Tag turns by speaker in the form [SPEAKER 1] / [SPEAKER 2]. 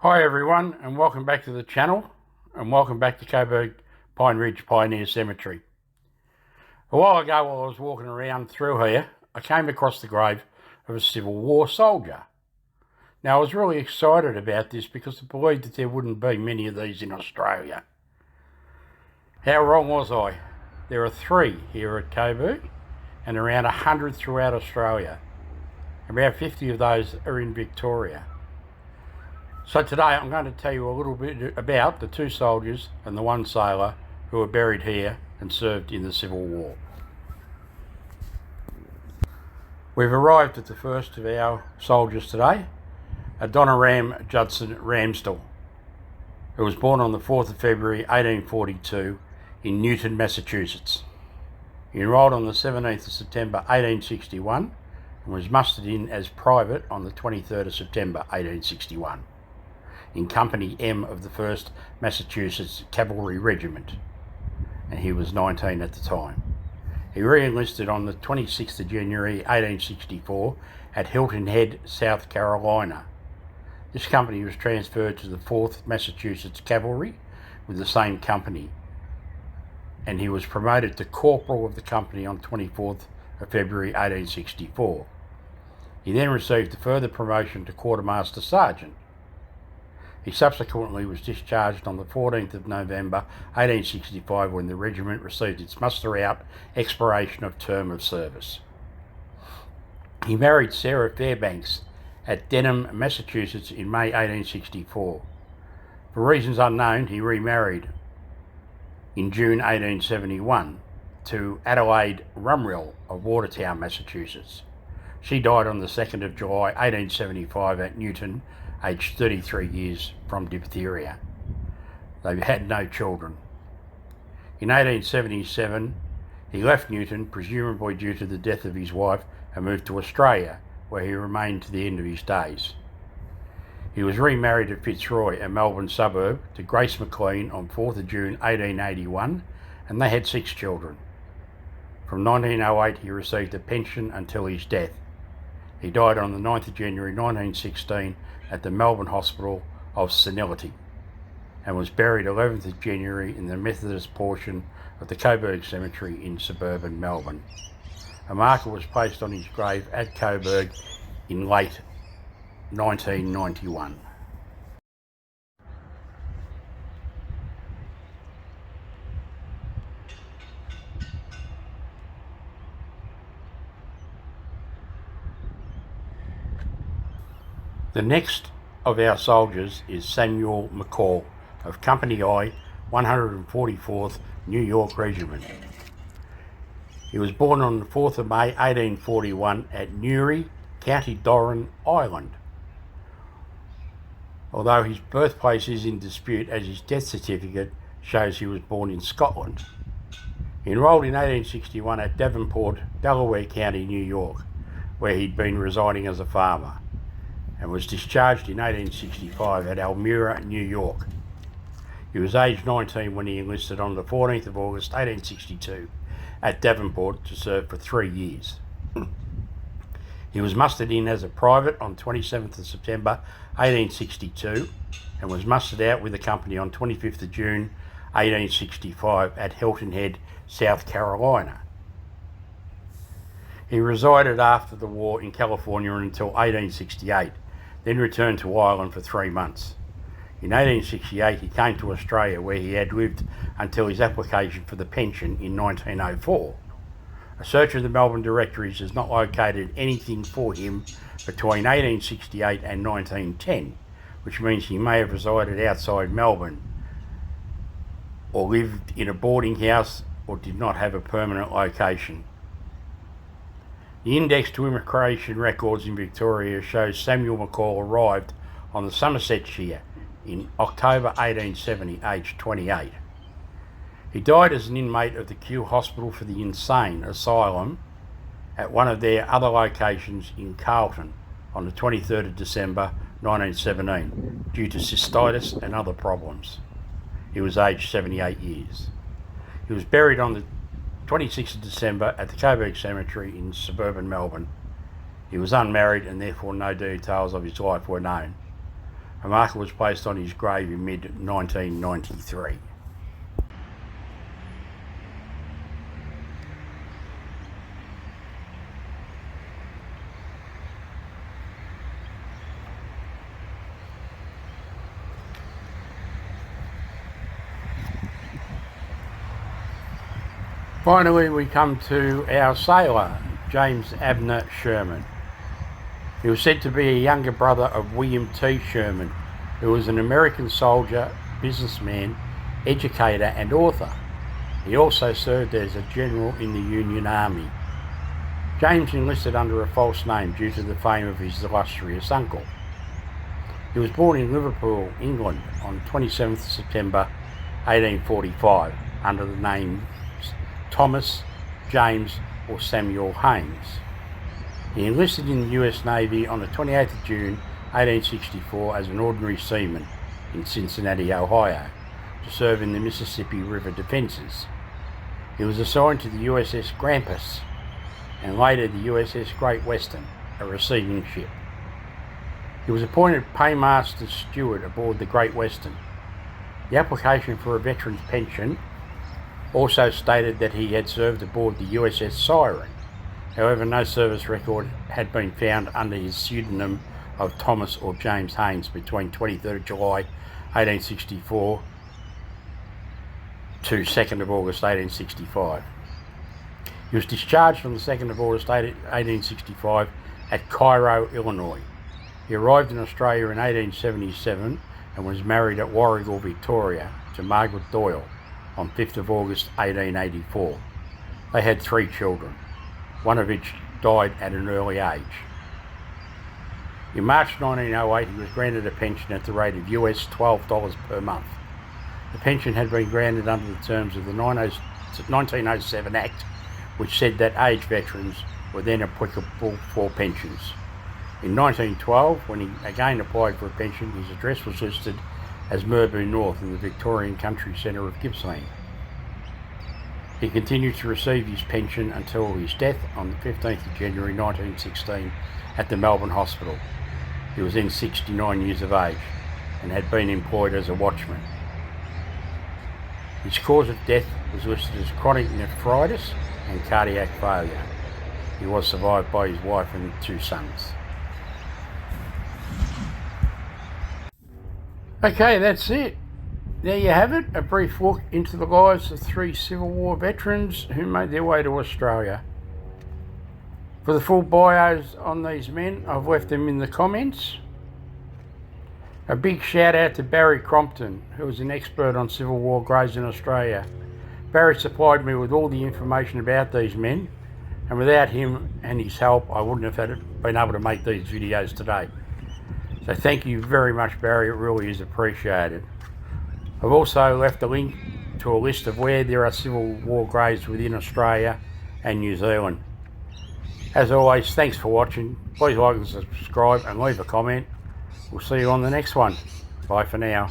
[SPEAKER 1] Hi everyone, and welcome back to the channel, and welcome back to Coburg Pine Ridge Pioneer Cemetery. A while ago, while I was walking around through here, I came across the grave of a Civil War soldier. Now, I was really excited about this because I believed that there wouldn't be many of these in Australia. How wrong was I? There are 3 here at Coburg and around 100 throughout Australia. About 50 of those are in Victoria. So today I'm going to tell you a little bit about the 2 soldiers and the 1 sailor who were buried here and served in the Civil War. We've arrived at the first of our soldiers today, Adoniram Judson Ramsdell, who was born on the 4th of February 1842 in Newton, Massachusetts. He enrolled on the 17th of September 1861 and was mustered in as private on the 23rd of September 1861. In Company M of the 1st Massachusetts Cavalry Regiment, and he was 19 at the time. He re-enlisted on the 26th of January 1864 at Hilton Head, South Carolina. This company was transferred to the 4th Massachusetts Cavalry with the same company, and he was promoted to corporal of the company on 24th of February 1864. He then received a further promotion to quartermaster sergeant. He subsequently was discharged on the 14th of November 1865 when the regiment received its muster-out expiration of term of service. He married Sarah Fairbanks at Denham, Massachusetts in May 1864. For reasons unknown, he remarried in June 1871 to Adelaide Rumrill of Watertown, Massachusetts. She died on the 2nd of July 1875 at Newton, aged 33 years, from diphtheria. They had no children. In 1877, he left Newton, presumably due to the death of his wife, and moved to Australia, where he remained to the end of his days. He was remarried at Fitzroy, a Melbourne suburb, to Grace McLean on 4th of June 1881, and they had 6 children. From 1908, he received a pension until his death. He died on the 9th of January 1916 at the Melbourne Hospital of Senility, and was buried 11th of January in the Methodist portion of the Coburg Cemetery in suburban Melbourne. A marker was placed on his grave at Coburg in late 1991. The next of our soldiers is Samuel McCall of Company I, 144th New York Regiment. He was born on the 4th of May 1841 at Newry, County Doran, Ireland. Although his birthplace is in dispute, as his death certificate shows he was born in Scotland. He enrolled in 1861 at Davenport, Delaware County, New York, where he'd been residing as a farmer, and was discharged in 1865 at Elmira, New York. He was aged 19 when he enlisted on the 14th of August 1862 at Davenport to serve for 3 years. He was mustered in as a private on 27th of September 1862 and was mustered out with the company on 25th of June 1865 at Hilton Head, South Carolina. He resided after the war in California until 1868, then returned to Ireland for 3 months. In 1868 he came to Australia, where he had lived until his application for the pension in 1904. A search of the Melbourne directories has not located anything for him between 1868 and 1910, which means he may have resided outside Melbourne, or lived in a boarding house, or did not have a permanent location. The Index to Immigration Records in Victoria shows Samuel McCall arrived on the Somersetshire in October 1870, aged 28. He died as an inmate of the Kew Hospital for the Insane Asylum at one of their other locations in Carlton on the 23rd of December 1917 due to cystitis and other problems. He was aged 78 years. He was buried on the 26th of December at the Coburg Cemetery in suburban Melbourne. He was unmarried and therefore no details of his life were known. A marker was placed on his grave in mid-1993. Finally, we come to our sailor, James Abner Sherman. He was said to be a younger brother of William T. Sherman, who was an American soldier, businessman, educator and author. He also served as a general in the Union Army. James enlisted under a false name due to the fame of his illustrious uncle. He was born in Liverpool, England on 27th September 1845 under the names Thomas, James or Samuel Haynes. He enlisted in the US Navy on the 28th of June 1864 as an ordinary seaman in Cincinnati, Ohio, to serve in the Mississippi River defences. He was assigned to the USS Grampus and later the USS Great Western, a receiving ship. He was appointed paymaster steward aboard the Great Western. The application for a veteran's pension also stated that he had served aboard the USS Siren. However, no service record had been found under his pseudonym of Thomas or James Haynes between 23rd of July 1864 to 2nd of August 1865. He was discharged on the 2nd of August 1865 at Cairo, Illinois. He arrived in Australia in 1877 and was married at Warragul, Victoria to Margaret Doyle on 5th of August 1884. They had 3 children, one of which died at an early age. In March 1908 he was granted a pension at the rate of US $12 per month. The pension had been granted under the terms of the 1907 Act, which said that age veterans were then applicable for pensions. In 1912, when he again applied for a pension, his address was listed as Melbourne North in the Victorian country centre of Gippsland. He continued to receive his pension until his death on the 15th of January 1916 at the Melbourne Hospital. He was then 69 years of age and had been employed as a watchman. His cause of death was listed as chronic nephritis and cardiac failure. He was survived by his wife and 2 sons. Okay, that's it. There you have it, a brief look into the lives of 3 Civil War veterans who made their way to Australia. For the full bios on these men, I've left them in the comments. A big shout out to Barry Crompton, who is an expert on Civil War graves in Australia. Barry supplied me with all the information about these men, and without him and his help I wouldn't have been able to make these videos today. So thank you very much, Barry, it really is appreciated. I've also left a link to a list of where there are Civil War graves within Australia and New Zealand. As always, thanks for watching. Please like and subscribe and leave a comment. We'll see you on the next one. Bye for now.